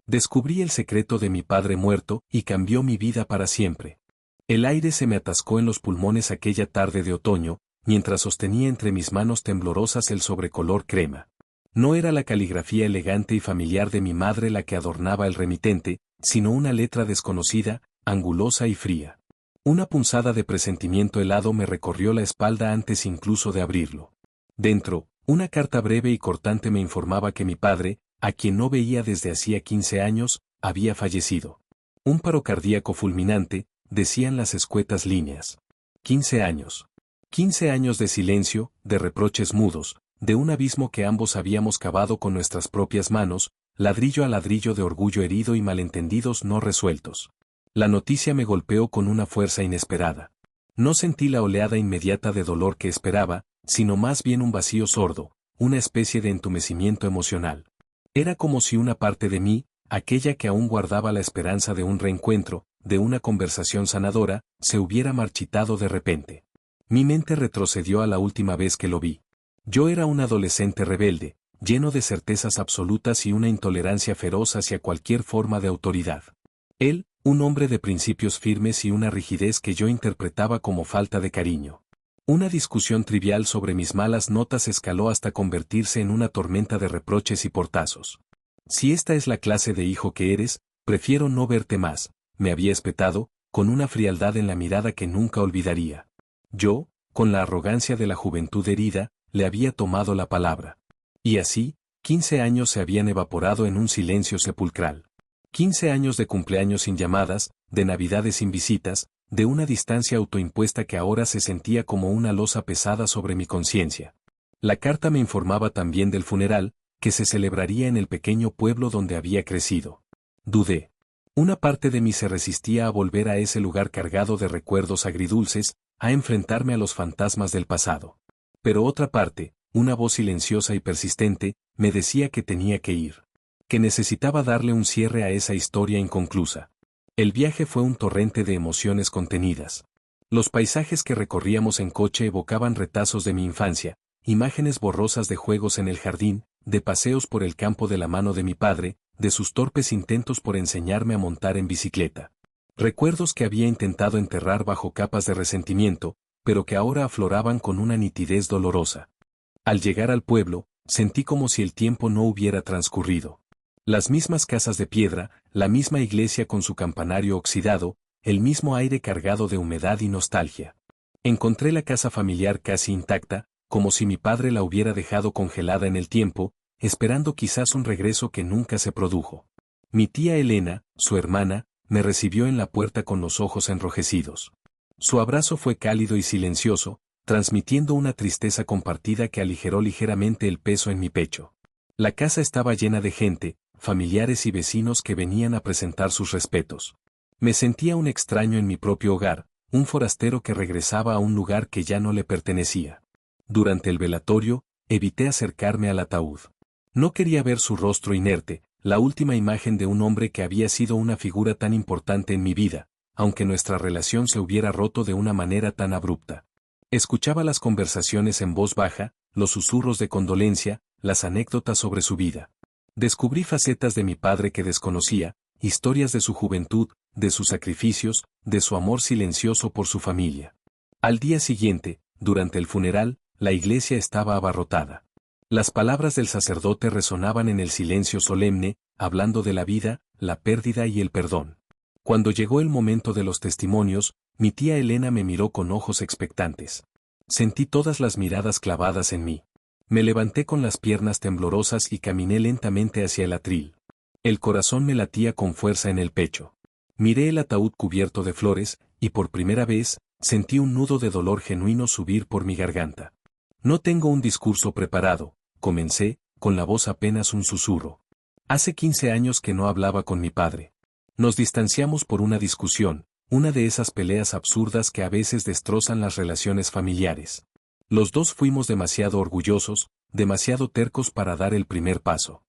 Descubrí el secreto de mi padre muerto y cambió mi vida para siempre. El aire se me atascó en los pulmones aquella tarde de otoño, mientras sostenía entre mis manos temblorosas el sobrecolor crema. No era la caligrafía elegante y familiar de mi madre la que adornaba el remitente, sino una letra desconocida, angulosa y fría. Una punzada de presentimiento helado me recorrió la espalda antes incluso de abrirlo. Dentro, una carta breve y cortante me informaba que mi padre, a quien no veía desde hacía 15 años, había fallecido. Un paro cardíaco fulminante, decían las escuetas líneas. 15 años. 15 años de silencio, de reproches mudos, de un abismo que ambos habíamos cavado con nuestras propias manos, ladrillo a ladrillo de orgullo herido y malentendidos no resueltos. La noticia me golpeó con una fuerza inesperada. No sentí la oleada inmediata de dolor que esperaba, sino más bien un vacío sordo, una especie de entumecimiento emocional. Era como si una parte de mí, aquella que aún guardaba la esperanza de un reencuentro, de una conversación sanadora, se hubiera marchitado de repente. Mi mente retrocedió a la última vez que lo vi. Yo era un adolescente rebelde, lleno de certezas absolutas y una intolerancia feroz hacia cualquier forma de autoridad. Él, un hombre de principios firmes y una rigidez que yo interpretaba como falta de cariño. Una discusión trivial sobre mis malas notas escaló hasta convertirse en una tormenta de reproches y portazos. Si esta es la clase de hijo que eres, prefiero no verte más, me había espetado, con una frialdad en la mirada que nunca olvidaría. Yo, con la arrogancia de la juventud herida, le había tomado la palabra. Y así, 15 años se habían evaporado en un silencio sepulcral. 15 años de cumpleaños sin llamadas, de navidades sin visitas, de una distancia autoimpuesta que ahora se sentía como una losa pesada sobre mi conciencia. La carta me informaba también del funeral, que se celebraría en el pequeño pueblo donde había crecido. Dudé. Una parte de mí se resistía a volver a ese lugar cargado de recuerdos agridulces, a enfrentarme a los fantasmas del pasado. Pero otra parte, una voz silenciosa y persistente, me decía que tenía que ir. Que necesitaba darle un cierre a esa historia inconclusa. El viaje fue un torrente de emociones contenidas. Los paisajes que recorríamos en coche evocaban retazos de mi infancia, imágenes borrosas de juegos en el jardín, de paseos por el campo de la mano de mi padre, de sus torpes intentos por enseñarme a montar en bicicleta. Recuerdos que había intentado enterrar bajo capas de resentimiento, pero que ahora afloraban con una nitidez dolorosa. Al llegar al pueblo, sentí como si el tiempo no hubiera transcurrido. Las mismas casas de piedra, la misma iglesia con su campanario oxidado, el mismo aire cargado de humedad y nostalgia. Encontré la casa familiar casi intacta, como si mi padre la hubiera dejado congelada en el tiempo, esperando quizás un regreso que nunca se produjo. Mi tía Elena, su hermana, me recibió en la puerta con los ojos enrojecidos. Su abrazo fue cálido y silencioso, transmitiendo una tristeza compartida que aligeró ligeramente el peso en mi pecho. La casa estaba llena de gente, familiares y vecinos que venían a presentar sus respetos. Me sentía un extraño en mi propio hogar, un forastero que regresaba a un lugar que ya no le pertenecía. Durante el velatorio, evité acercarme al ataúd. No quería ver su rostro inerte, la última imagen de un hombre que había sido una figura tan importante en mi vida, aunque nuestra relación se hubiera roto de una manera tan abrupta. Escuchaba las conversaciones en voz baja, los susurros de condolencia, las anécdotas sobre su vida. Descubrí facetas de mi padre que desconocía, historias de su juventud, de sus sacrificios, de su amor silencioso por su familia. Al día siguiente, durante el funeral, la iglesia estaba abarrotada. Las palabras del sacerdote resonaban en el silencio solemne, hablando de la vida, la pérdida y el perdón. Cuando llegó el momento de los testimonios, mi tía Elena me miró con ojos expectantes. Sentí todas las miradas clavadas en mí. Me levanté con las piernas temblorosas y caminé lentamente hacia el atril. El corazón me latía con fuerza en el pecho. Miré el ataúd cubierto de flores, y por primera vez, sentí un nudo de dolor genuino subir por mi garganta. No tengo un discurso preparado, comencé, con la voz apenas un susurro. Hace 15 años que no hablaba con mi padre. Nos distanciamos por una discusión, una de esas peleas absurdas que a veces destrozan las relaciones familiares. Los dos fuimos demasiado orgullosos, demasiado tercos para dar el primer paso.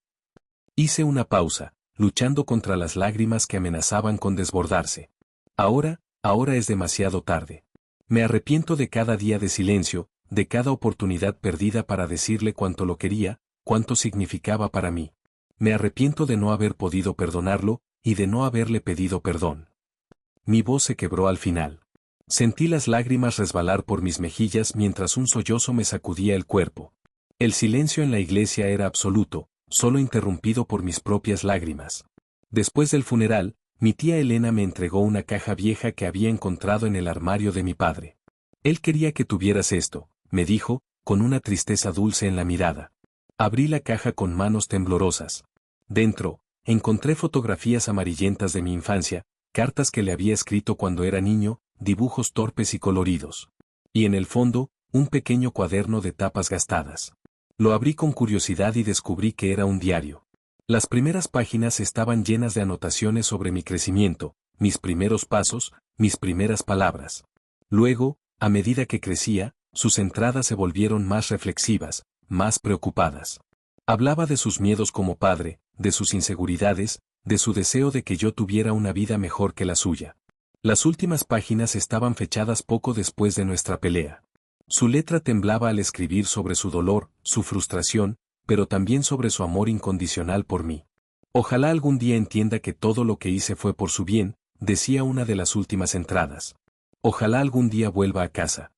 Hice una pausa, luchando contra las lágrimas que amenazaban con desbordarse. Ahora es demasiado tarde. Me arrepiento de cada día de silencio, de cada oportunidad perdida para decirle cuánto lo quería, cuánto significaba para mí. Me arrepiento de no haber podido perdonarlo, y de no haberle pedido perdón. Mi voz se quebró al final. Sentí las lágrimas resbalar por mis mejillas mientras un sollozo me sacudía el cuerpo. El silencio en la iglesia era absoluto, solo interrumpido por mis propias lágrimas. Después del funeral, mi tía Elena me entregó una caja vieja que había encontrado en el armario de mi padre. Él quería que tuvieras esto, me dijo, con una tristeza dulce en la mirada. Abrí la caja con manos temblorosas. Dentro, encontré fotografías amarillentas de mi infancia, cartas que le había escrito cuando era niño, dibujos torpes y coloridos. Y en el fondo, un pequeño cuaderno de tapas gastadas. Lo abrí con curiosidad y descubrí que era un diario. Las primeras páginas estaban llenas de anotaciones sobre mi crecimiento, mis primeros pasos, mis primeras palabras. Luego, a medida que crecía, sus entradas se volvieron más reflexivas, más preocupadas. Hablaba de sus miedos como padre, de sus inseguridades, de su deseo de que yo tuviera una vida mejor que la suya. Las últimas páginas estaban fechadas poco después de nuestra pelea. Su letra temblaba al escribir sobre su dolor, su frustración, pero también sobre su amor incondicional por mí. Ojalá algún día entienda que todo lo que hice fue por su bien, decía una de las últimas entradas. Ojalá algún día vuelva a casa.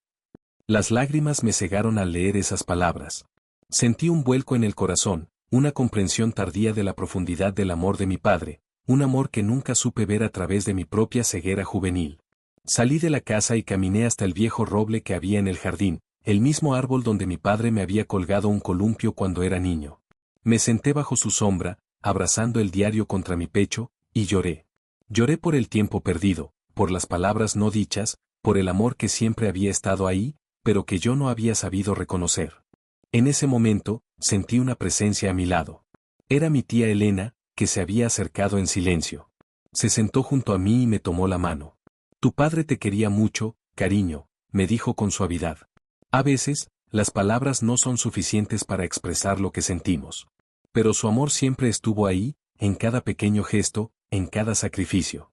Las lágrimas me cegaron al leer esas palabras. Sentí un vuelco en el corazón, una comprensión tardía de la profundidad del amor de mi padre, un amor que nunca supe ver a través de mi propia ceguera juvenil. Salí de la casa y caminé hasta el viejo roble que había en el jardín, el mismo árbol donde mi padre me había colgado un columpio cuando era niño. Me senté bajo su sombra, abrazando el diario contra mi pecho, y lloré. Lloré por el tiempo perdido, por las palabras no dichas, por el amor que siempre había estado ahí, pero que yo no había sabido reconocer. En ese momento, sentí una presencia a mi lado. Era mi tía Elena, que se había acercado en silencio. Se sentó junto a mí y me tomó la mano. Tu padre te quería mucho, cariño, me dijo con suavidad. A veces, las palabras no son suficientes para expresar lo que sentimos. Pero su amor siempre estuvo ahí, en cada pequeño gesto, en cada sacrificio.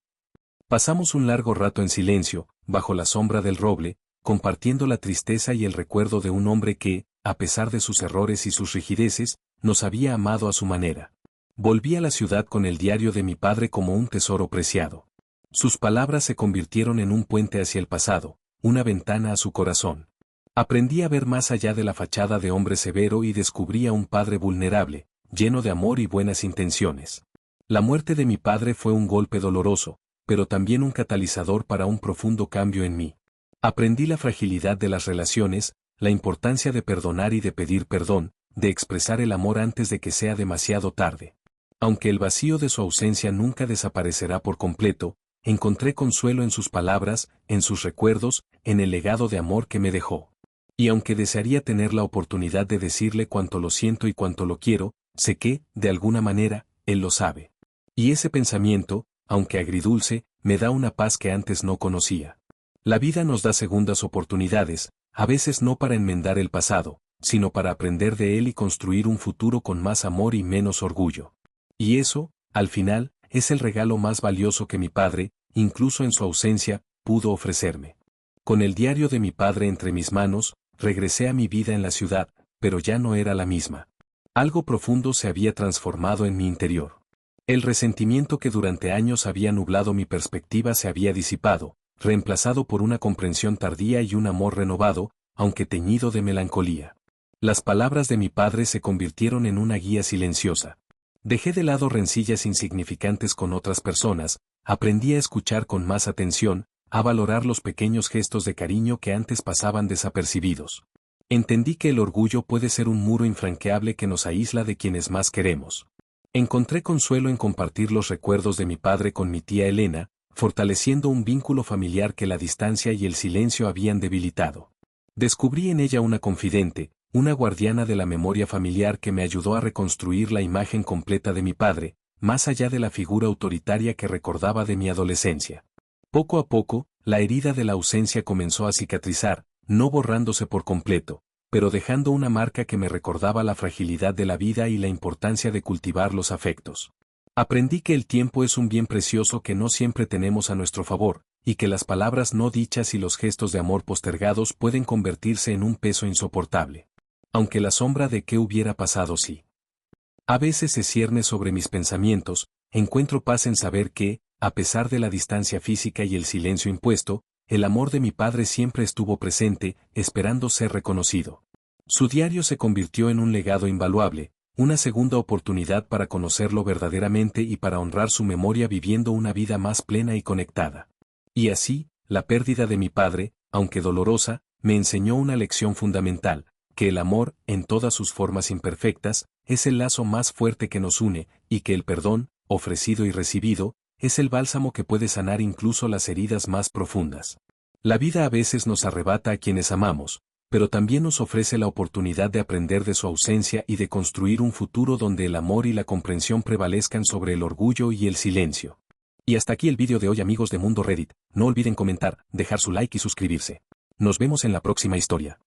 Pasamos un largo rato en silencio, bajo la sombra del roble, compartiendo la tristeza y el recuerdo de un hombre que, a pesar de sus errores y sus rigideces, nos había amado a su manera. Volví a la ciudad con el diario de mi padre como un tesoro preciado. Sus palabras se convirtieron en un puente hacia el pasado, una ventana a su corazón. Aprendí a ver más allá de la fachada de hombre severo y descubrí a un padre vulnerable, lleno de amor y buenas intenciones. La muerte de mi padre fue un golpe doloroso, pero también un catalizador para un profundo cambio en mí. Aprendí la fragilidad de las relaciones, la importancia de perdonar y de pedir perdón, de expresar el amor antes de que sea demasiado tarde. Aunque el vacío de su ausencia nunca desaparecerá por completo, encontré consuelo en sus palabras, en sus recuerdos, en el legado de amor que me dejó. Y aunque desearía tener la oportunidad de decirle cuánto lo siento y cuánto lo quiero, sé que, de alguna manera, él lo sabe. Y ese pensamiento, aunque agridulce, me da una paz que antes no conocía. La vida nos da segundas oportunidades, a veces no para enmendar el pasado, sino para aprender de él y construir un futuro con más amor y menos orgullo. Y eso, al final, es el regalo más valioso que mi padre, incluso en su ausencia, pudo ofrecerme. Con el diario de mi padre entre mis manos, regresé a mi vida en la ciudad, pero ya no era la misma. Algo profundo se había transformado en mi interior. El resentimiento que durante años había nublado mi perspectiva se había disipado, reemplazado por una comprensión tardía y un amor renovado, aunque teñido de melancolía. Las palabras de mi padre se convirtieron en una guía silenciosa. Dejé de lado rencillas insignificantes con otras personas, aprendí a escuchar con más atención, a valorar los pequeños gestos de cariño que antes pasaban desapercibidos. Entendí que el orgullo puede ser un muro infranqueable que nos aísla de quienes más queremos. Encontré consuelo en compartir los recuerdos de mi padre con mi tía Elena, fortaleciendo un vínculo familiar que la distancia y el silencio habían debilitado. Descubrí en ella una confidente, una guardiana de la memoria familiar que me ayudó a reconstruir la imagen completa de mi padre, más allá de la figura autoritaria que recordaba de mi adolescencia. Poco a poco, la herida de la ausencia comenzó a cicatrizar, no borrándose por completo, pero dejando una marca que me recordaba la fragilidad de la vida y la importancia de cultivar los afectos. Aprendí que el tiempo es un bien precioso que no siempre tenemos a nuestro favor, y que las palabras no dichas y los gestos de amor postergados pueden convertirse en un peso insoportable. Aunque la sombra de qué hubiera pasado si A veces se cierne sobre mis pensamientos, encuentro paz en saber que, a pesar de la distancia física y el silencio impuesto, el amor de mi padre siempre estuvo presente, esperando ser reconocido. Su diario se convirtió en un legado invaluable, una segunda oportunidad para conocerlo verdaderamente y para honrar su memoria viviendo una vida más plena y conectada. Y así, la pérdida de mi padre, aunque dolorosa, me enseñó una lección fundamental, que el amor, en todas sus formas imperfectas, es el lazo más fuerte que nos une, y que el perdón, ofrecido y recibido, es el bálsamo que puede sanar incluso las heridas más profundas. La vida a veces nos arrebata a quienes amamos, pero también nos ofrece la oportunidad de aprender de su ausencia y de construir un futuro donde el amor y la comprensión prevalezcan sobre el orgullo y el silencio. Y hasta aquí el vídeo de hoy, amigos de Mundo Reddit. No olviden comentar, dejar su like y suscribirse. Nos vemos en la próxima historia.